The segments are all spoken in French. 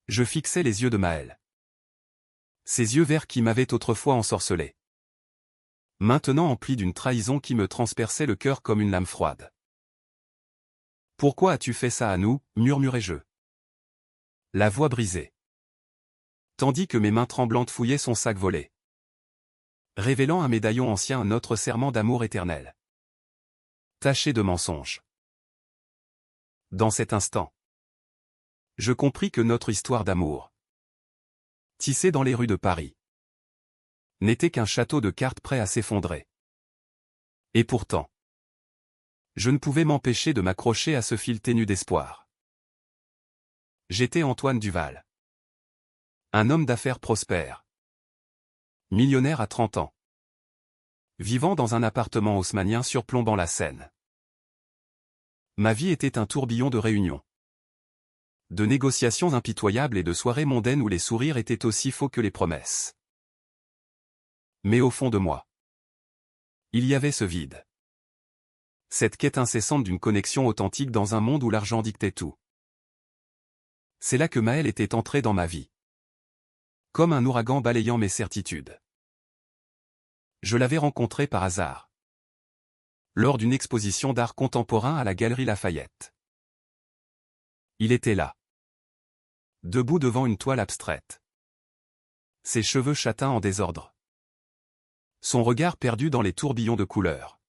Je fixais les yeux de Maëlle. Ces yeux verts qui m'avaient autrefois ensorcelé. Maintenant emplis d'une trahison qui me transperçait le cœur comme une lame froide. « Pourquoi as-tu fait ça à nous ?» murmurai-je. La voix brisée. Tandis que mes mains tremblantes fouillaient son sac volé. Révélant un médaillon ancien, notre serment d'amour éternel. Taché de mensonges. Dans cet instant, je compris que notre histoire d'amour, tissée dans les rues de Paris, n'était qu'un château de cartes prêt à s'effondrer. Et pourtant, je ne pouvais m'empêcher de m'accrocher à ce fil ténu d'espoir. J'étais Antoine Duval. Un homme d'affaires prospère. Millionnaire à 30 ans. Vivant dans un appartement haussmannien surplombant la Seine. Ma vie était un tourbillon de réunions. De négociations impitoyables et de soirées mondaines où les sourires étaient aussi faux que les promesses. Mais au fond de moi, il y avait ce vide. Cette quête incessante d'une connexion authentique dans un monde où l'argent dictait tout. C'est là que Maëlle était entrée dans ma vie. Comme un ouragan balayant mes certitudes. Je l'avais rencontré par hasard. Lors d'une exposition d'art contemporain à la Galerie Lafayette. Il était là. Debout devant une toile abstraite. Ses cheveux châtains en désordre. Son regard perdu dans les tourbillons de couleurs.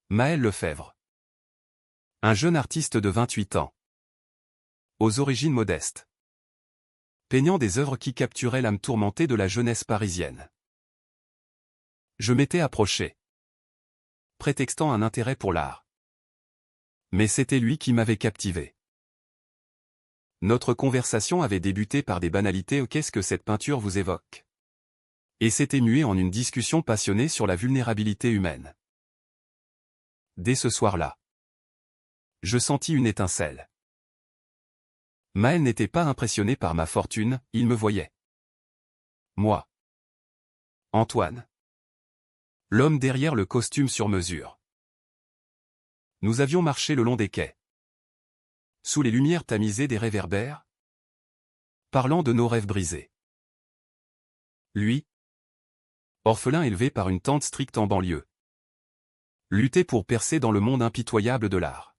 Maëlle Lefebvre. Un jeune artiste de 28 ans. Aux origines modestes. Peignant des œuvres qui capturaient l'âme tourmentée de la jeunesse parisienne. Je m'étais approché. Prétextant un intérêt pour l'art. Mais c'était lui qui m'avait captivé. Notre conversation avait débuté par des banalités. « Qu'est-ce que cette peinture vous évoque ?» Et s'était muée en une discussion passionnée sur la vulnérabilité humaine. Dès ce soir-là, je sentis une étincelle. Maëlle n'était pas impressionné par ma fortune, il me voyait. Moi. Antoine. L'homme derrière le costume sur mesure. Nous avions marché le long des quais. Sous les lumières tamisées des réverbères. Parlant de nos rêves brisés. Lui. Orphelin élevé par une tante stricte en banlieue. Lutter pour percer dans le monde impitoyable de l'art.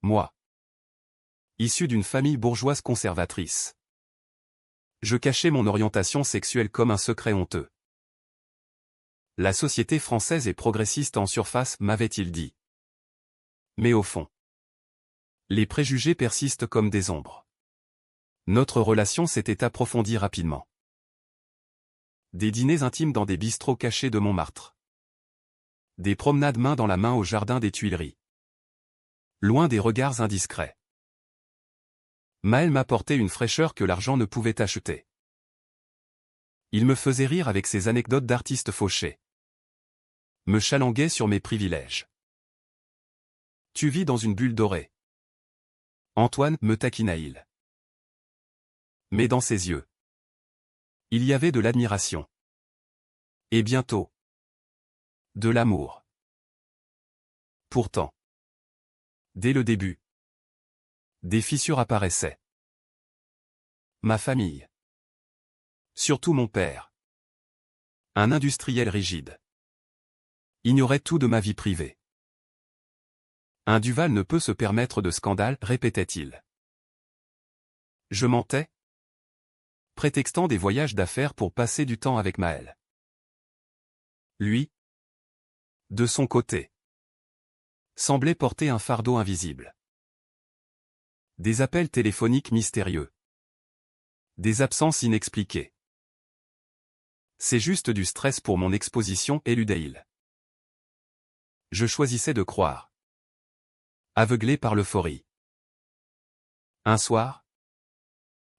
Moi. Issu d'une famille bourgeoise conservatrice. Je cachais mon orientation sexuelle comme un secret honteux. La société française est progressiste en surface, m'avait-il dit. Mais au fond, les préjugés persistent comme des ombres. Notre relation s'était approfondie rapidement. Des dîners intimes dans des bistrots cachés de Montmartre. Des promenades main dans la main au jardin des Tuileries. Loin des regards indiscrets. Maëlle m'apportait une fraîcheur que l'argent ne pouvait acheter. Il me faisait rire avec ses anecdotes d'artiste fauché. Me chalanguait sur mes privilèges. Tu vis dans une bulle dorée. Antoine, me taquina-il. Mais dans ses yeux, il y avait de l'admiration. Et bientôt, de l'amour. Pourtant, dès le début, des fissures apparaissaient. Ma famille. Surtout mon père. Un industriel rigide. Ignorait tout de ma vie privée. Un Duval ne peut se permettre de scandale, répétait-il. Je mentais, prétextant des voyages d'affaires pour passer du temps avec Maëlle. Lui, de son côté, semblait porter un fardeau invisible. Des appels téléphoniques mystérieux. Des absences inexpliquées. C'est juste du stress pour mon exposition, éludait-il. Je choisissais de croire. Aveuglé par l'euphorie. Un soir,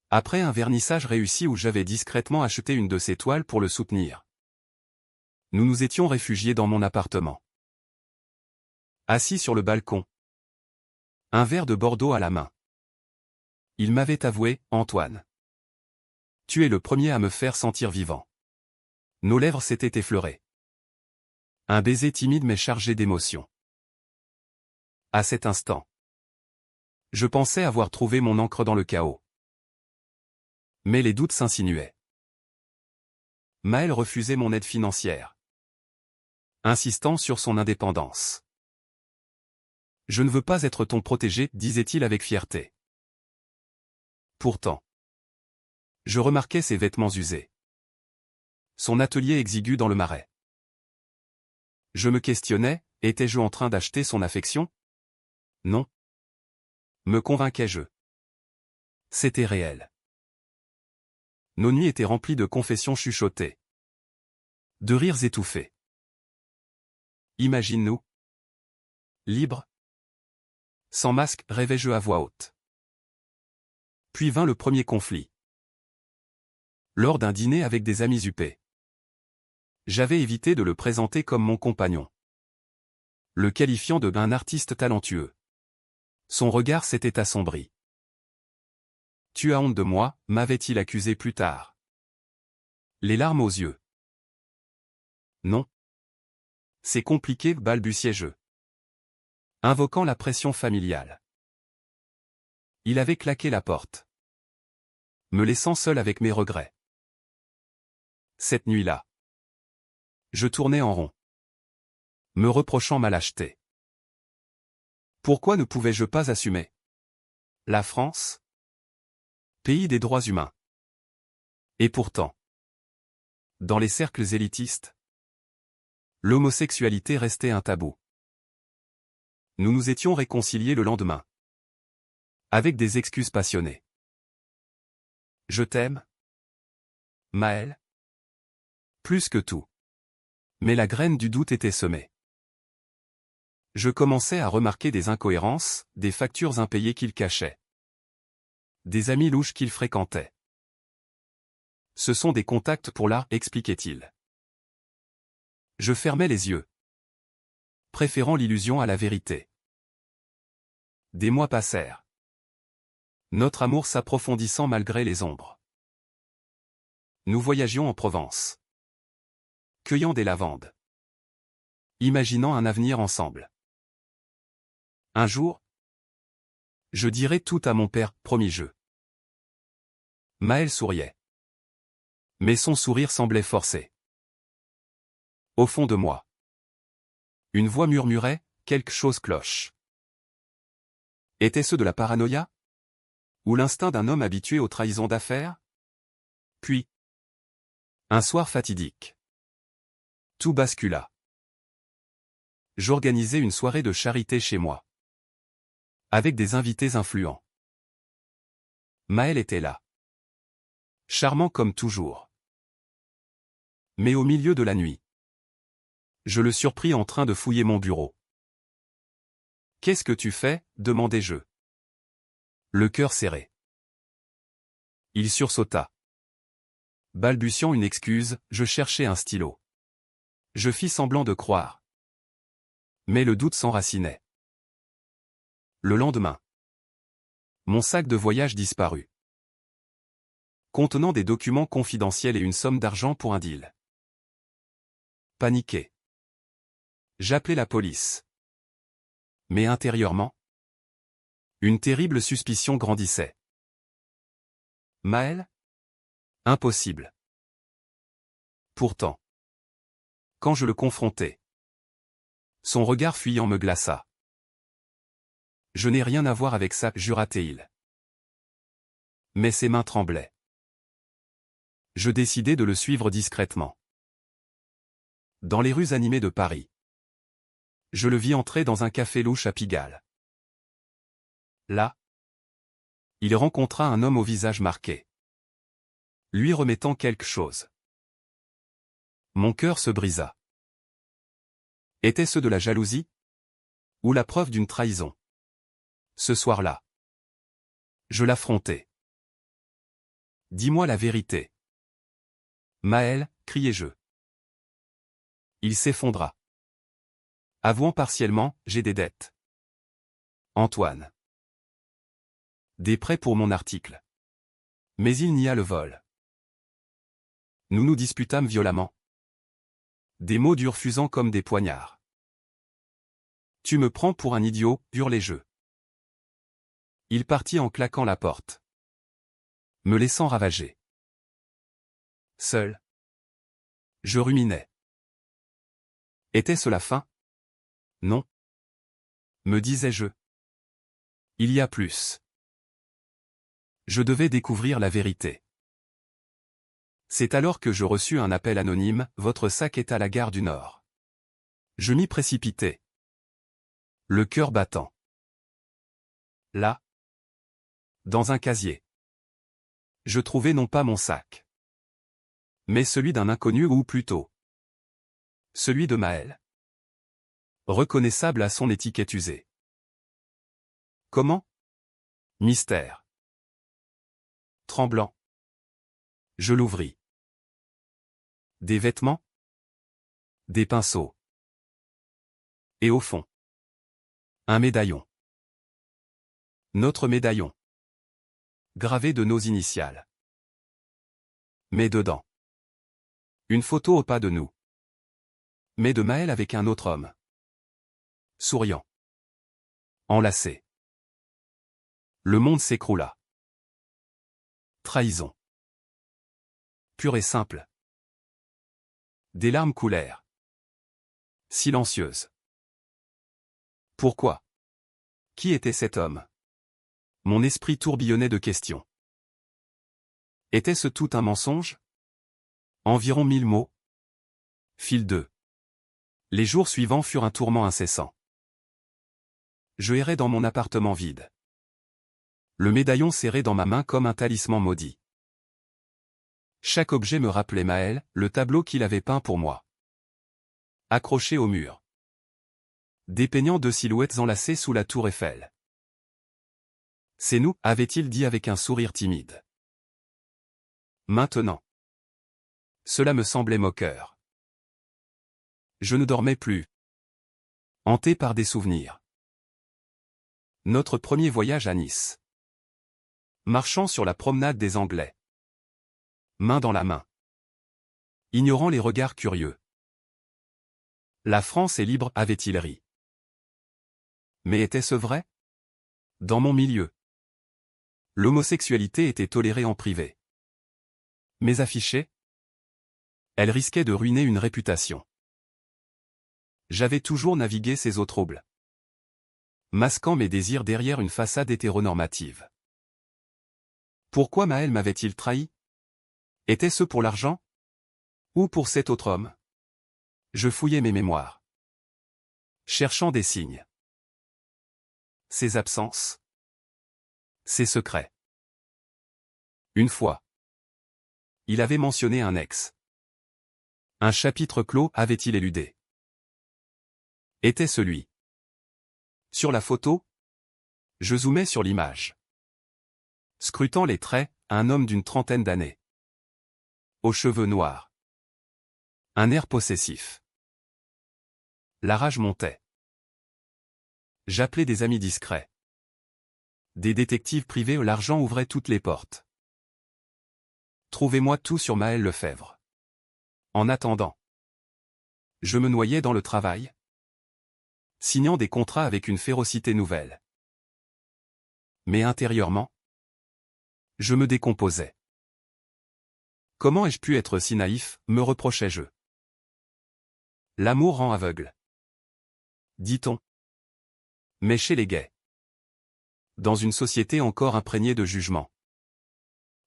après un vernissage réussi où j'avais discrètement acheté une de ses toiles pour le soutenir, nous nous étions réfugiés dans mon appartement. Assis sur le balcon, un verre de Bordeaux à la main. Il m'avait avoué, Antoine. Tu es le premier à me faire sentir vivant. Nos lèvres s'étaient effleurées. Un baiser timide mais chargé d'émotion. À cet instant, Je pensais avoir trouvé mon ancre dans le chaos. Mais les doutes s'insinuaient. Maël refusait mon aide financière, insistant sur son indépendance. Je ne veux pas être ton protégé, disait-il avec fierté. Pourtant, je remarquais ses vêtements usés. Son atelier exigu dans le marais. Je me questionnais, étais-je en train d'acheter son affection? Non. Me convainquais-je? C'était réel. Nos nuits étaient remplies de confessions chuchotées. De rires étouffés. Imagine-nous. Libres. Sans masque, rêvais-je à voix haute. Puis vint le premier conflit. Lors d'un dîner avec des amis huppés. J'avais évité de le présenter comme mon compagnon, le qualifiant d'un artiste talentueux. Son regard s'était assombri. Tu as honte de moi, m'avait-il accusé plus tard. Les larmes aux yeux. Non. C'est compliqué, balbutiai-je, invoquant la pression familiale. Il avait claqué la porte, me laissant seul avec mes regrets. Cette nuit-là, je tournais en rond, me reprochant ma lâcheté. Pourquoi ne pouvais-je pas assumer? La France, pays des droits humains. Et pourtant, dans les cercles élitistes, l'homosexualité restait un tabou. Nous nous étions réconciliés le lendemain, avec des excuses passionnées. Je t'aime, Maël, plus que tout. Mais la graine du doute était semée. Je commençais à remarquer des incohérences, des factures impayées qu'il cachait. Des amis louches qu'il fréquentait. Ce sont des contacts pour l'art, expliquait-il. Je fermais les yeux, préférant l'illusion à la vérité. Des mois passèrent. Notre amour s'approfondissant malgré les ombres. Nous voyagions en Provence, cueillant des lavandes, imaginant un avenir ensemble. Un jour, je dirai tout à mon père, promis-je. Maël souriait. Mais son sourire semblait forcé. Au fond de moi, une voix murmurait, quelque chose cloche. Était-ce de la paranoïa? Ou l'instinct d'un homme habitué aux trahisons d'affaires? Puis, un soir fatidique, tout bascula. J'organisais une soirée de charité chez moi, avec des invités influents. Maël était là. Charmant comme toujours. Mais au milieu de la nuit, je le surpris en train de fouiller mon bureau. « Qu'est-ce que tu fais » demandai-je. Le cœur serré. Il sursauta. Balbutiant une excuse, je cherchais un stylo. Je fis semblant de croire. Mais le doute s'enracinait. Le lendemain, mon sac de voyage disparut, contenant des documents confidentiels et une somme d'argent pour un deal. Paniqué, j'appelai la police. Mais intérieurement, une terrible suspicion grandissait. Maël? Impossible. Pourtant, quand je le confrontai, son regard fuyant me glaça. Je n'ai rien à voir avec ça, jura-t-il. Mais ses mains tremblaient. Je décidai de le suivre discrètement. Dans les rues animées de Paris, je le vis entrer dans un café louche à Pigalle. Là, il rencontra un homme au visage marqué, lui remettant quelque chose. Mon cœur se brisa. Était-ce de la jalousie? Ou la preuve d'une trahison? Ce soir-là, je l'affrontai. Dis-moi la vérité. Maël, criai-je. Il s'effondra. Avouant partiellement, j'ai des dettes. Antoine. Des prêts pour mon article. Mais il nia le vol. Nous nous disputâmes violemment. Des mots durs fusant comme des poignards. Tu me prends pour un idiot, hurlai-je. Il partit en claquant la porte, me laissant ravager. Seul. Je ruminais. Était-ce la fin? Non. Me disais-je. Il y a plus. Je devais découvrir la vérité. C'est alors que je reçus un appel anonyme, votre sac est à la gare du Nord. Je m'y précipitai. Le cœur battant. Là. Dans un casier. Je trouvai non pas mon sac, mais celui d'un inconnu ou plutôt celui de Maël. Reconnaissable à son étiquette usée. Comment? Mystère. Tremblant. Je l'ouvris. Des vêtements? Des pinceaux. Et au fond, un médaillon. Notre médaillon. Gravé de nos initiales. Mais dedans. Une photo au pas de nous. Mais de Maël avec un autre homme. Souriant. Enlacé. Le monde s'écroula. Trahison. Pure et simple. Des larmes coulèrent. Silencieuses. Pourquoi? Qui était cet homme? Mon esprit tourbillonnait de questions. Était-ce tout un mensonge? Environ 1000 mots. Fil 2. Les jours suivants furent un tourment incessant. Je errais dans mon appartement vide. Le médaillon serré dans ma main comme un talisman maudit. Chaque objet me rappelait Maël, le tableau qu'il avait peint pour moi. Accroché au mur. Dépeignant deux silhouettes enlacées sous la tour Eiffel. C'est nous, avait-il dit avec un sourire timide. Maintenant. Cela me semblait moqueur. Je ne dormais plus. Hanté par des souvenirs. Notre premier voyage à Nice. Marchant sur la promenade des Anglais. Main dans la main. Ignorant les regards curieux. La France est libre, avait-il ri. Mais était-ce vrai? Dans mon milieu. L'homosexualité était tolérée en privé. Mais affichée? Elle risquait de ruiner une réputation. J'avais toujours navigué ces eaux troubles. Masquant mes désirs derrière une façade hétéronormative. Pourquoi Maël m'avait-il trahi? Était-ce pour l'argent? Ou pour cet autre homme? Je fouillais mes mémoires. Cherchant des signes. Ses absences. Ses secrets. Une fois. Il avait mentionné un ex. Un chapitre clos avait-il éludé? Était-ce lui? Sur la photo? Je zoomais sur l'image. Scrutant les traits, un homme d'une trentaine d'années. Aux cheveux noirs. Un air possessif. La rage montait. J'appelais des amis discrets. Des détectives privés où l'argent ouvrait toutes les portes. Trouvez-moi tout sur Maël Lefebvre. En attendant. Je me noyais dans le travail. Signant des contrats avec une férocité nouvelle. Mais intérieurement, je me décomposais. Comment ai-je pu être si naïf, me reprochais-je. L'amour rend aveugle. Dit-on. Mais chez les gays. Dans une société encore imprégnée de jugement.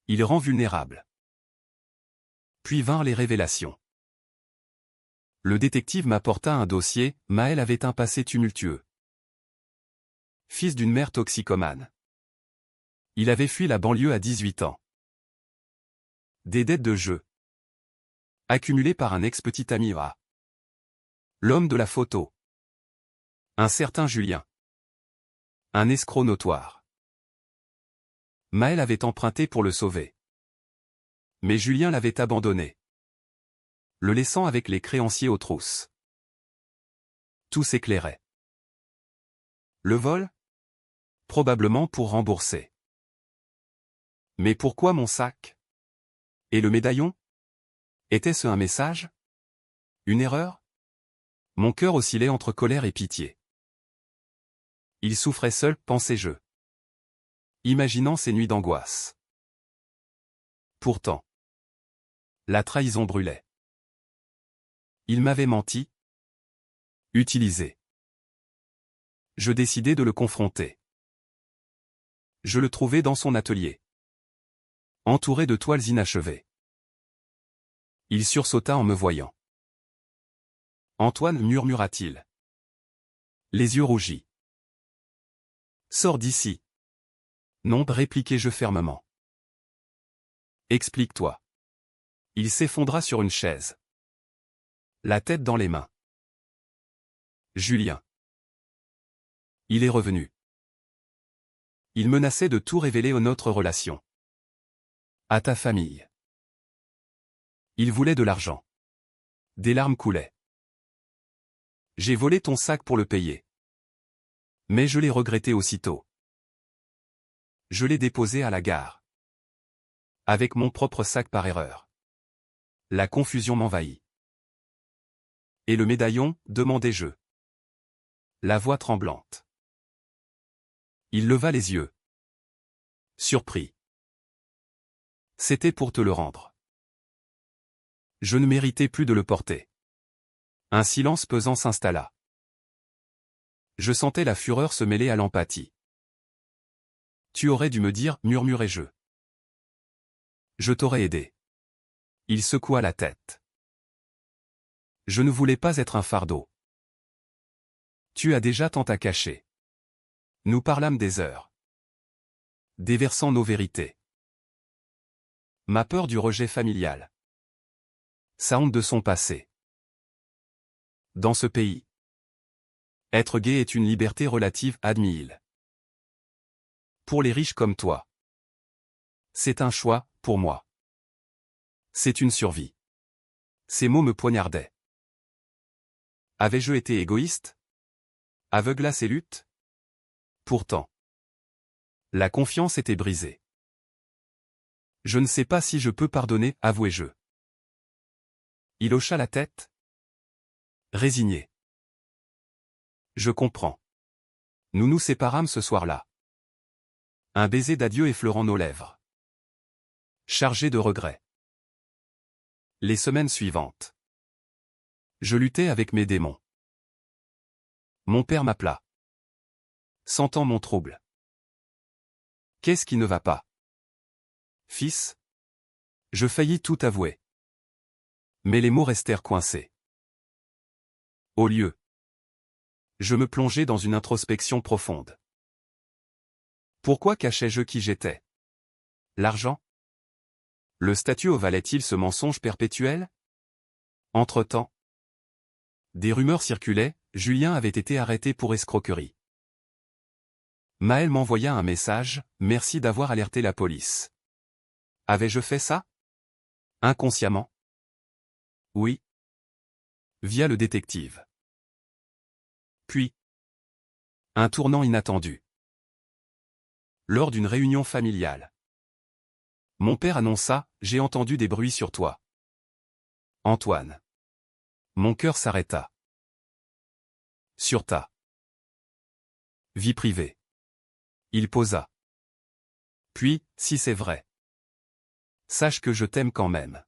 Il rend vulnérable. Puis vinrent les révélations. Le détective m'apporta un dossier, Maël avait un passé tumultueux. Fils d'une mère toxicomane. Il avait fui la banlieue à 18 ans. Des dettes de jeu. Accumulées par un ex-petit ami A. L'homme de la photo. Un certain Julien. Un escroc notoire. Maël avait emprunté pour le sauver. Mais Julien l'avait abandonné. Le laissant avec les créanciers aux trousses. Tout s'éclairait. Le vol? Probablement pour rembourser. Mais pourquoi mon sac? Et le médaillon? Était-ce un message? Une erreur? Mon cœur oscillait entre colère et pitié. Il souffrait seul, pensais-je. imaginant ces nuits d'angoisse. Pourtant, la trahison brûlait. Il m'avait menti, utilisé. Je décidai de le confronter. Je le trouvai dans son atelier, entouré de toiles inachevées. Il sursauta en me voyant. « Antoine » murmura-t-il. Les yeux rougis. « Sors d'ici. » « Non » répliquai-je fermement. « Explique-toi. » Il s'effondra sur une chaise, la tête dans les mains. « Julien. » Il est revenu. Il menaçait de tout révéler aux notre relation. À ta famille. Il voulait de l'argent. Des larmes coulaient. J'ai volé ton sac pour le payer. Mais je l'ai regretté aussitôt. Je l'ai déposé à la gare. Avec mon propre sac par erreur. La confusion m'envahit. Et le médaillon, demandai-je. La voix tremblante. Il leva les yeux. Surpris. C'était pour te le rendre. Je ne méritais plus de le porter. Un silence pesant s'installa. Je sentais la fureur se mêler à l'empathie. Tu aurais dû me dire, murmurai-je. Je t'aurais aidé. Il secoua la tête. Je ne voulais pas être un fardeau. Tu as déjà tant à cacher. Nous parlâmes des heures. Déversant nos vérités. Ma peur du rejet familial. Sa honte de son passé. Dans ce pays, être gay est une liberté relative, admit-il. Pour les riches comme toi. C'est un choix, pour moi. C'est une survie. Ces mots me poignardaient. Avais-je été égoïste? Aveugle à ses luttes? Pourtant, la confiance était brisée. Je ne sais pas si je peux pardonner, avouai-je. Il hocha la tête. Résigné. Je comprends. Nous nous séparâmes ce soir-là. Un baiser d'adieu effleurant nos lèvres. Chargé de regrets. Les semaines suivantes. Je luttais avec mes démons. Mon père m'appela. Sentant mon trouble. Qu'est-ce qui ne va pas? Fils? Je faillis tout avouer. Mais les mots restèrent coincés. Au lieu. Je me plongeai dans une introspection profonde. Pourquoi cachais-je qui j'étais? L'argent? Le statut valait-il ce mensonge perpétuel? Entre-temps, des rumeurs circulaient, Julien avait été arrêté pour escroquerie. Maël m'envoya un message, merci d'avoir alerté la police. Avais-je fait ça? Inconsciemment? Oui. Via le détective. Puis, un tournant inattendu. Lors d'une réunion familiale. Mon père annonça, j'ai entendu des bruits sur toi. Antoine. Mon cœur s'arrêta. Sur ta vie privée. Il posa. Puis, si c'est vrai. Sache que je t'aime quand même.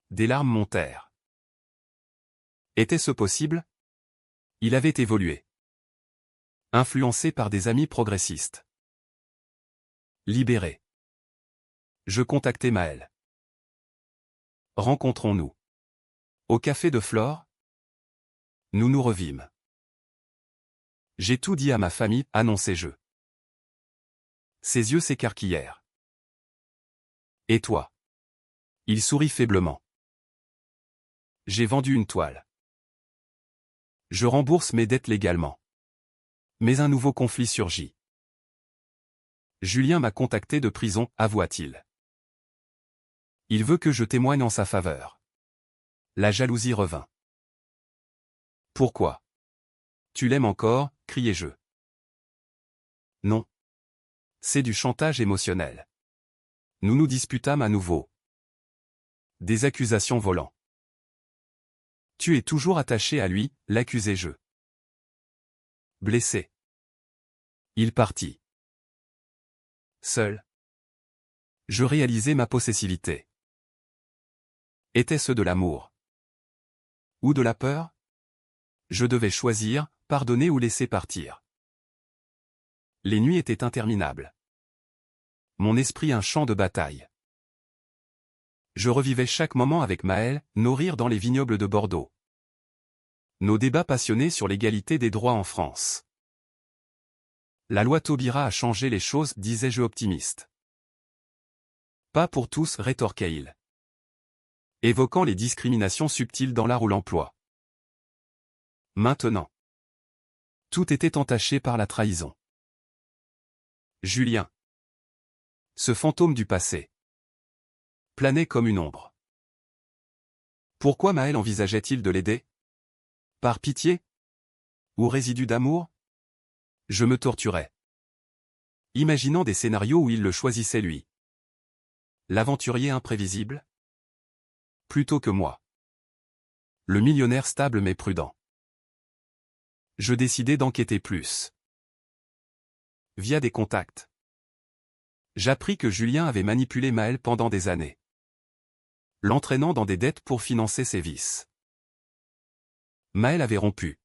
Des larmes montèrent. Était-ce possible? Il avait évolué. Influencé par des amis progressistes. Libéré. Je contactai Maël. Rencontrons-nous. Au café de Flore? Nous nous revîmes. J'ai tout dit à ma famille, annonçai-je. Ses yeux s'écarquillèrent. Et toi? Il sourit faiblement. J'ai vendu une toile. Je rembourse mes dettes légalement. Mais un nouveau conflit surgit. Julien m'a contacté de prison, avoua-t-il. Il veut que je témoigne en sa faveur. La jalousie revint. Pourquoi? Tu l'aimes encore, criai-je. Non. C'est du chantage émotionnel. Nous nous disputâmes à nouveau. Des accusations volant. Tu es toujours attaché à lui, l'accusai-je. Blessé. Il partit. Seul. Je réalisais ma possessivité. Était-ce de l'amour? Ou de la peur? Je devais choisir, pardonner ou laisser partir. Les nuits étaient interminables. Mon esprit un champ de bataille. Je revivais chaque moment avec Maëlle, nos rires dans les vignobles de Bordeaux. Nos débats passionnés sur l'égalité des droits en France. La loi Taubira a changé les choses, disais-je optimiste. Pas pour tous, rétorquait-il. Évoquant les discriminations subtiles dans l'art ou l'emploi. Maintenant. Tout était entaché par la trahison. Julien. Ce fantôme du passé. Planait comme une ombre. Pourquoi Maëlle envisageait-il de l'aider? Par pitié? Ou résidu d'amour? Je me torturais. Imaginant des scénarios où il le choisissait lui. L'aventurier imprévisible? Plutôt que moi. Le millionnaire stable mais prudent. Je décidai d'enquêter plus. Via des contacts. J'appris que Julien avait manipulé Maëlle pendant des années. L'entraînant dans des dettes pour financer ses vices. Maëlle avait rompu.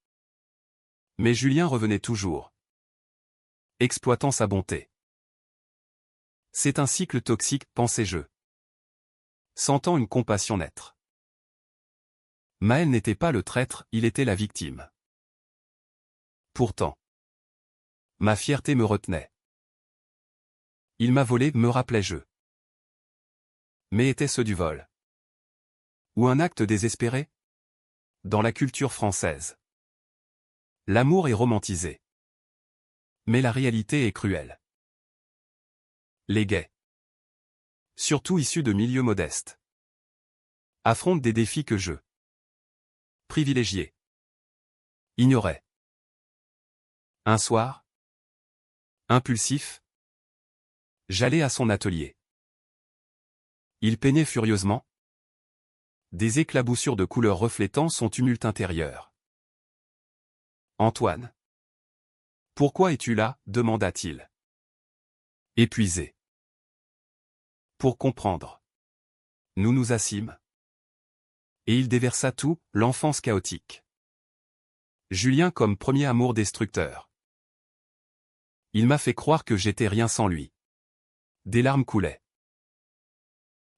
Mais Julien revenait toujours. Exploitant sa bonté. C'est un cycle toxique, pensais-je. Sentant une compassion naître. Maëlle n'était pas le traître, il était la victime. Pourtant. Ma fierté me retenait. Il m'a volé, me rappelais-je. Mais était-ce du vol? Ou un acte désespéré? Dans la culture française. L'amour est romantisé. Mais la réalité est cruelle. Les gays, surtout issus de milieux modestes, affrontent des défis que je, privilégié, ignorais. Un soir, impulsif, j'allais à son atelier. Il peignait furieusement. Des éclaboussures de couleurs reflétant son tumulte intérieur. Antoine. Pourquoi es-tu là? Demanda-t-il. Épuisé. Pour comprendre. Nous nous assîmes. Et il déversa tout, l'enfance chaotique. Julien comme premier amour destructeur. Il m'a fait croire que j'étais rien sans lui. Des larmes coulaient.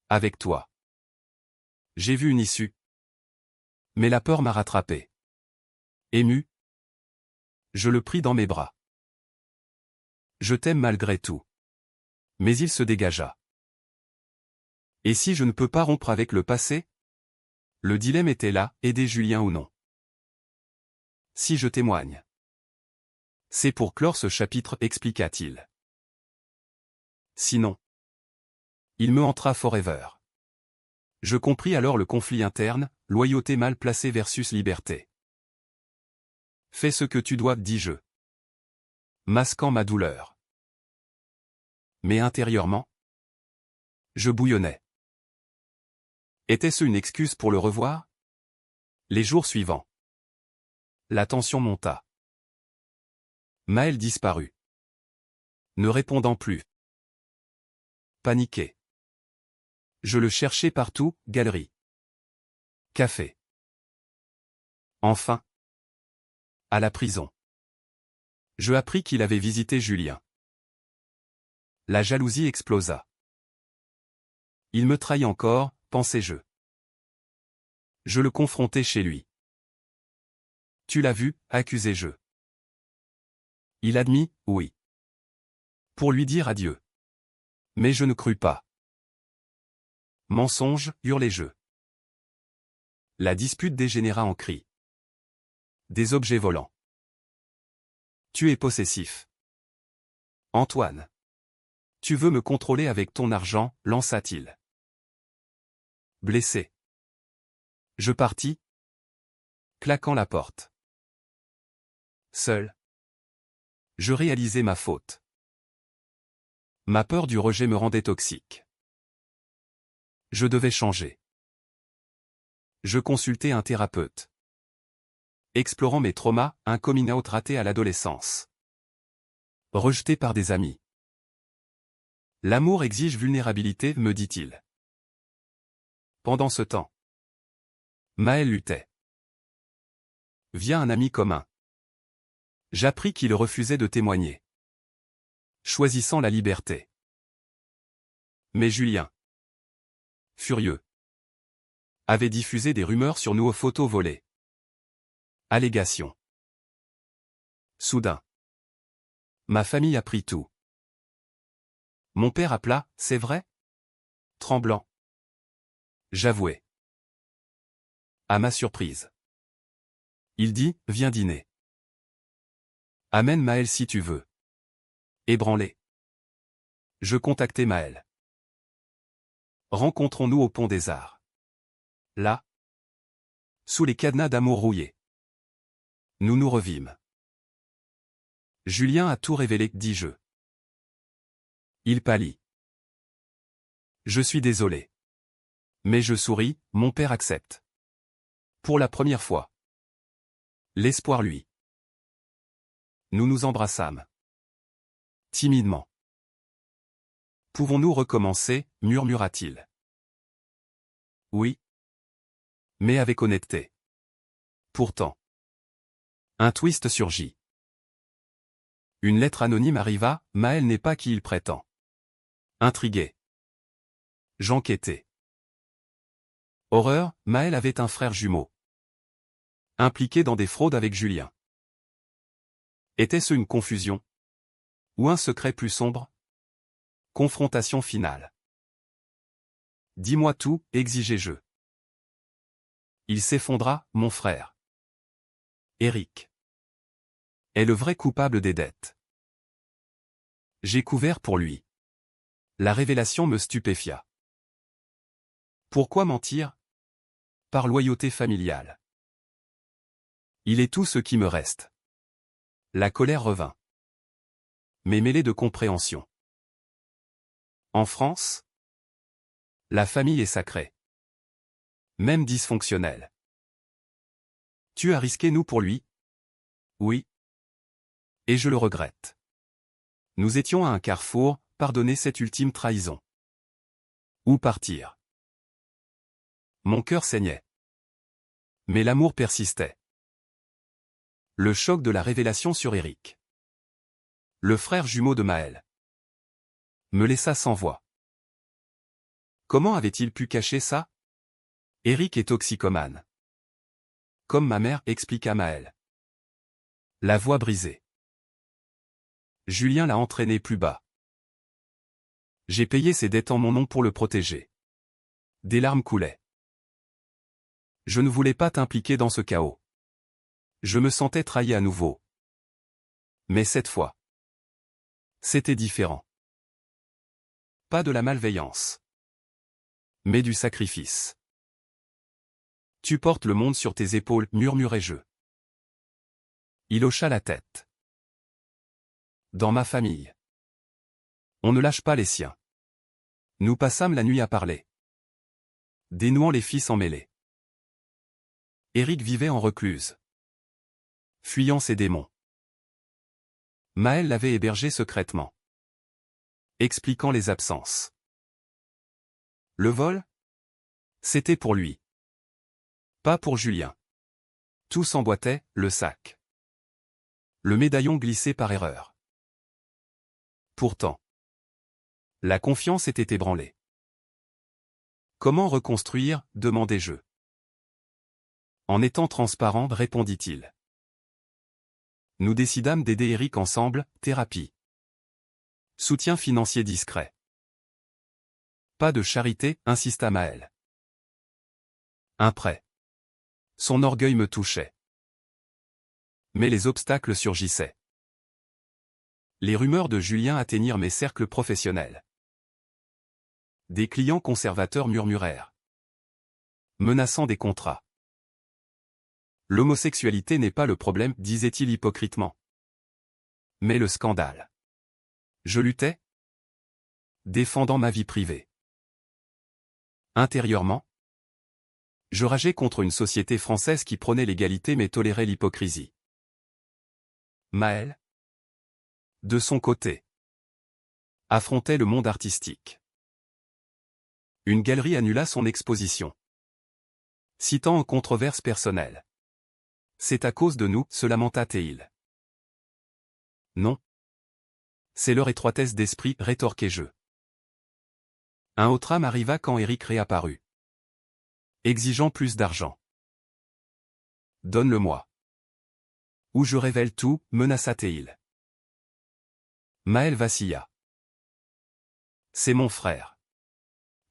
Avec toi. J'ai vu une issue. Mais la peur m'a rattrapé. Ému. Je le pris dans mes bras. Je t'aime malgré tout. Mais il se dégagea. Et si je ne peux pas rompre avec le passé? Le dilemme était là, aider Julien ou non. Si je témoigne. C'est pour clore ce chapitre, expliqua-t-il. Sinon. Il me hantera forever. Je compris alors le conflit interne, loyauté mal placée versus liberté. Fais ce que tu dois, dis-je. Masquant ma douleur. Mais intérieurement, je bouillonnais. Était-ce une excuse pour le revoir? Les jours suivants. La tension monta. Maëlle disparut. Ne répondant plus. Paniqué. Je le cherchais partout, galerie. Café. Enfin. À la prison. Je appris qu'il avait visité Julien. La jalousie explosa. Il me trahit encore, pensais-je. Je le confrontai chez lui. Tu l'as vu, accusai-je. Il admit, oui. Pour lui dire adieu. Mais je ne crus pas. Mensonge, hurlai-je. La dispute dégénéra en cris. Des objets volants. Tu es possessif. Antoine. Tu veux me contrôler avec ton argent, lança-t-il. Blessé. Je partis. Claquant la porte. Seul. Je réalisais ma faute. Ma peur du rejet me rendait toxique. Je devais changer. Je consultais un thérapeute. Explorant mes traumas, un coming out raté à l'adolescence. Rejeté par des amis. L'amour exige vulnérabilité, me dit-il. Pendant ce temps, Maël luttait. Via un ami commun, j'appris qu'il refusait de témoigner, choisissant la liberté. Mais Julien, furieux, avait diffusé des rumeurs sur nous aux photos volées. Allégation. Soudain, ma famille apprit tout. Mon père appela, c'est vrai? Tremblant. J'avouai. À ma surprise, il dit, viens dîner. Amène Maël si tu veux. Ébranlé. Je contactai Maël. Rencontrons-nous au Pont des Arts. Là, sous les cadenas d'amour rouillés, nous nous revîmes. Julien a tout révélé, dis-je. Il pâlit. Je suis désolé. Mais je souris, mon père accepte. Pour la première fois. L'espoir lui. Nous nous embrassâmes. Timidement. Pouvons-nous recommencer, murmura-t-il. Oui. Mais avec honnêteté. Pourtant. Un twist surgit. Une lettre anonyme arriva, Maël n'est pas qui il prétend. Intrigué. J'enquêtai. Horreur, Maël avait un frère jumeau. Impliqué dans des fraudes avec Julien. Était-ce une confusion? Ou un secret plus sombre? Confrontation finale. Dis-moi tout, exigeai-je. Il s'effondra, mon frère. Éric est le vrai coupable des dettes. J'ai couvert pour lui. La révélation me stupéfia. Pourquoi mentir? Par loyauté familiale. Il est tout ce qui me reste. La colère revint. Mais mêlée de compréhension. En France, la famille est sacrée. Même dysfonctionnelle. Tu as risqué nous pour lui? Oui. Et je le regrette. Nous étions à un carrefour, pardonner cette ultime trahison. Où partir? Mon cœur saignait. Mais l'amour persistait. Le choc de la révélation sur Éric, le frère jumeau de Maël, me laissa sans voix. Comment avait-il pu cacher ça? Éric est toxicomane. Comme ma mère, expliqua Maël. La voix brisée. Julien l'a entraîné plus bas. J'ai payé ses dettes en mon nom pour le protéger. Des larmes coulaient. Je ne voulais pas t'impliquer dans ce chaos. Je me sentais trahi à nouveau. Mais cette fois, c'était différent. Pas de la malveillance, mais du sacrifice. Tu portes le monde sur tes épaules, murmurai-je. Il hocha la tête. Dans ma famille, on ne lâche pas les siens. Nous passâmes la nuit à parler, dénouant les fils emmêlés. Éric vivait en recluse, fuyant ses démons. Maël l'avait hébergé secrètement, expliquant les absences. Le vol? C'était pour lui. Pas pour Julien. Tout s'emboîtait, le sac. Le médaillon glissait par erreur. Pourtant, la confiance était ébranlée. Comment reconstruire, demandai-je. En étant transparent, répondit-il. Nous décidâmes d'aider Éric ensemble, thérapie. Soutien financier discret. Pas de charité, insista Maël. Un prêt. Son orgueil me touchait. Mais les obstacles surgissaient. Les rumeurs de Julien atteignirent mes cercles professionnels. Des clients conservateurs murmurèrent, menaçant des contrats. L'homosexualité n'est pas le problème, disait-il hypocritement. Mais le scandale. Je luttais, défendant ma vie privée. Intérieurement, je rageais contre une société française qui prônait l'égalité mais tolérait l'hypocrisie. Maël, de son côté, affrontait le monde artistique. Une galerie annula son exposition, citant en controverse personnelle. C'est à cause de nous, se lamenta Théil. Non. C'est leur étroitesse d'esprit, rétorquai-je. Un autre âme arriva quand Éric réapparut, exigeant plus d'argent. Donne-le-moi. Ou je révèle tout, menaça Théil. Maël vacilla. C'est mon frère.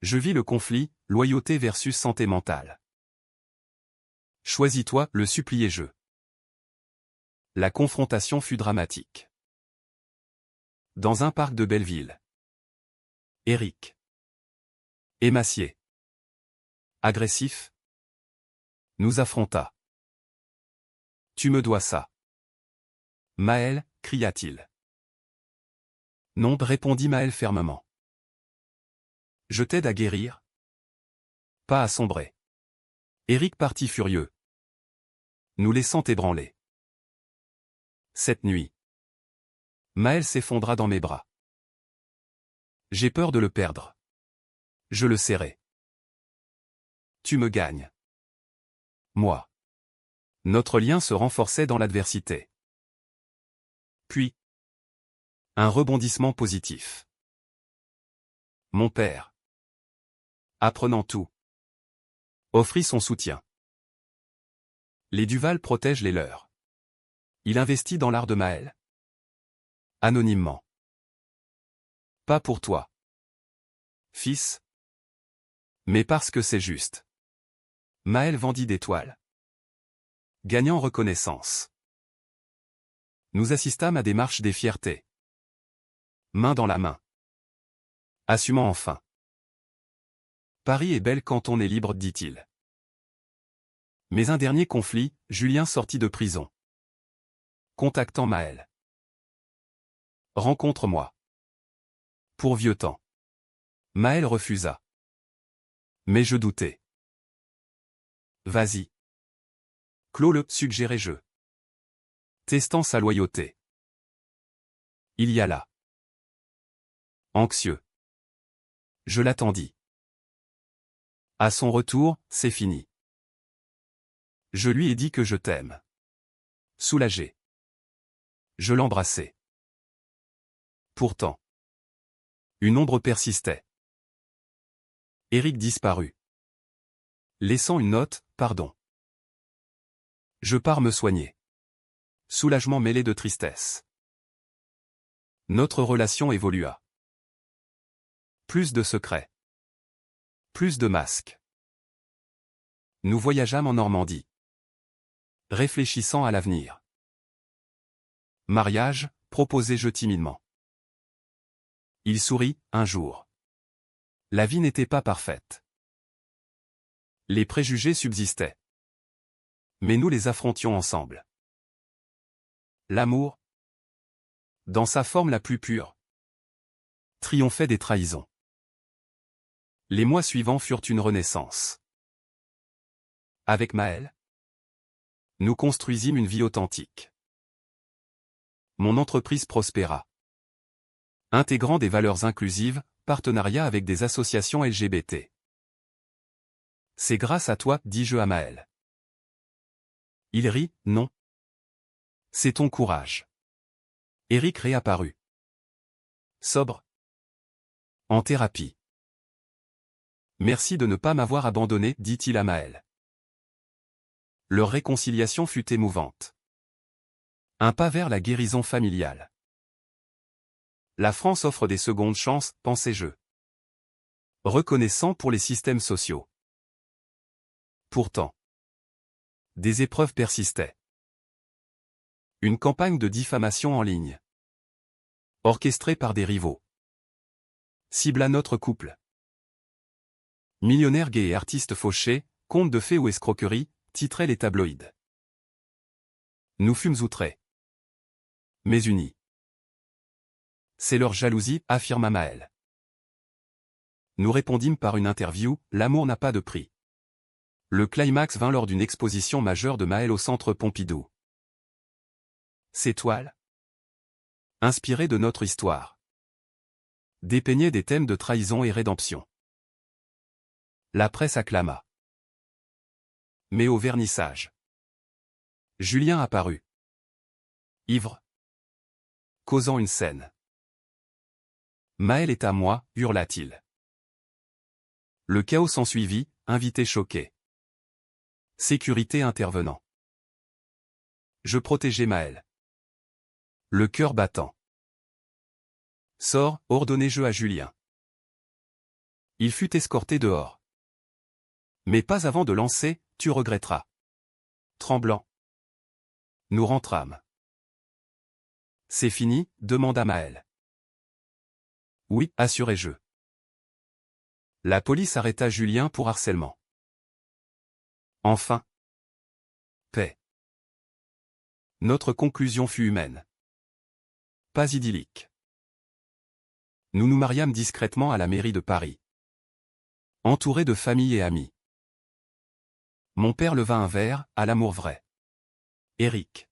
Je vis le conflit, loyauté versus santé mentale. Choisis-toi, le suppliai-je. La confrontation fut dramatique. Dans un parc de Belleville. Éric. Émacié. Agressif. Nous affronta. Tu me dois ça. Maël, cria-t-il. Non, répondit Maël fermement. Je t'aide à guérir. Pas à sombrer. Éric partit furieux, nous laissant ébranlés. Cette nuit, Maël s'effondra dans mes bras. J'ai peur de le perdre. Je le serrai. Tu me gagnes. Moi. Notre lien se renforçait dans l'adversité. Puis, un rebondissement positif. Mon père, apprenant tout, offrit son soutien. Les Duval protègent les leurs. Il investit dans l'art de Maël. Anonymement. Pas pour toi, fils, mais parce que c'est juste. Maël vendit des toiles, gagnant reconnaissance. Nous assistâmes à des marches des fiertés. Main dans la main. Assumant enfin. Paris est belle quand on est libre, dit-il. Mais un dernier conflit, Julien sortit de prison. Contactant Maël. Rencontre-moi. Pour vieux temps. Maël refusa. Mais je doutais. Vas-y. Clos le, suggérai-je. Testant sa loyauté. Il y alla. Anxieux. Je l'attendis. À son retour, c'est fini. Je lui ai dit que je t'aime. Soulagé. Je l'embrassai. Pourtant, une ombre persistait. Éric disparut. Laissant une note, pardon. Je pars me soigner. Soulagement mêlé de tristesse. Notre relation évolua. Plus de secrets. Plus de masques. Nous voyageâmes en Normandie. Réfléchissant à l'avenir. Mariage, proposai-je timidement. Il sourit, un jour. La vie n'était pas parfaite. Les préjugés subsistaient. Mais nous les affrontions ensemble. L'amour, dans sa forme la plus pure, triomphait des trahisons. Les mois suivants furent une renaissance. Avec Maël, nous construisîmes une vie authentique. Mon entreprise prospéra. Intégrant des valeurs inclusives, partenariat avec des associations LGBT. C'est grâce à toi, dis-je à Maël. Il rit, non. C'est ton courage. Éric réapparut. Sobre. En thérapie. Merci de ne pas m'avoir abandonné, dit-il à Maël. Leur réconciliation fut émouvante. Un pas vers la guérison familiale. La France offre des secondes chances, pensais-je. Reconnaissant pour les systèmes sociaux. Pourtant, des épreuves persistaient. Une campagne de diffamation en ligne. Orchestrée par des rivaux. Cibla notre couple. Millionnaire gay et artiste fauché, conte de fées ou escroquerie, titraient les tabloïds. Nous fûmes outrés. Mais unis. C'est leur jalousie, affirma Maël. Nous répondîmes par une interview, l'amour n'a pas de prix. Le climax vint lors d'une exposition majeure de Maël au Centre Pompidou. Ces toiles, inspirées de notre histoire, Dépeignait des thèmes de trahison et rédemption. La presse acclama. Mais au vernissage, Julien apparut. Ivre. Causant une scène. Maël est à moi, hurla-t-il. Le chaos s'ensuivit, invité choqué. Sécurité intervenant. Je protégeais Maël. Le cœur battant. Sors, ordonnai-je à Julien. Il fut escorté dehors. Mais pas avant de lancer, tu regretteras. Tremblant. Nous rentrâmes. C'est fini, demanda Maël. Oui, assurai-je. La police arrêta Julien pour harcèlement. Enfin. Paix. Notre conclusion fut humaine. Pas idyllique. Nous nous mariâmes discrètement à la mairie de Paris. Entourés de famille et amis. Mon père leva un verre, à l'amour vrai. Éric.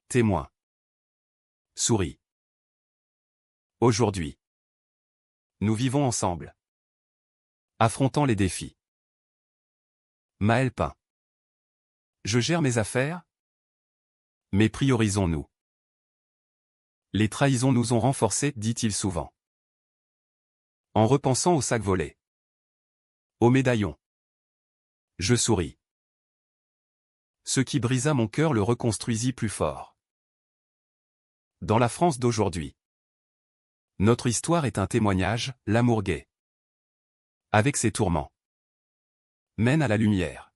Témoin. Sourit. Aujourd'hui. Nous vivons ensemble. Affrontant les défis. Maël peint. Je gère mes affaires. Mais priorisons-nous. Les trahisons nous ont renforcés, dit-il souvent. En repensant au sac volé. Au médaillon. Je souris. Ce qui brisa mon cœur le reconstruisit plus fort. Dans la France d'aujourd'hui. Notre histoire est un témoignage, l'amour gai. Avec ses tourments. Mène à la lumière.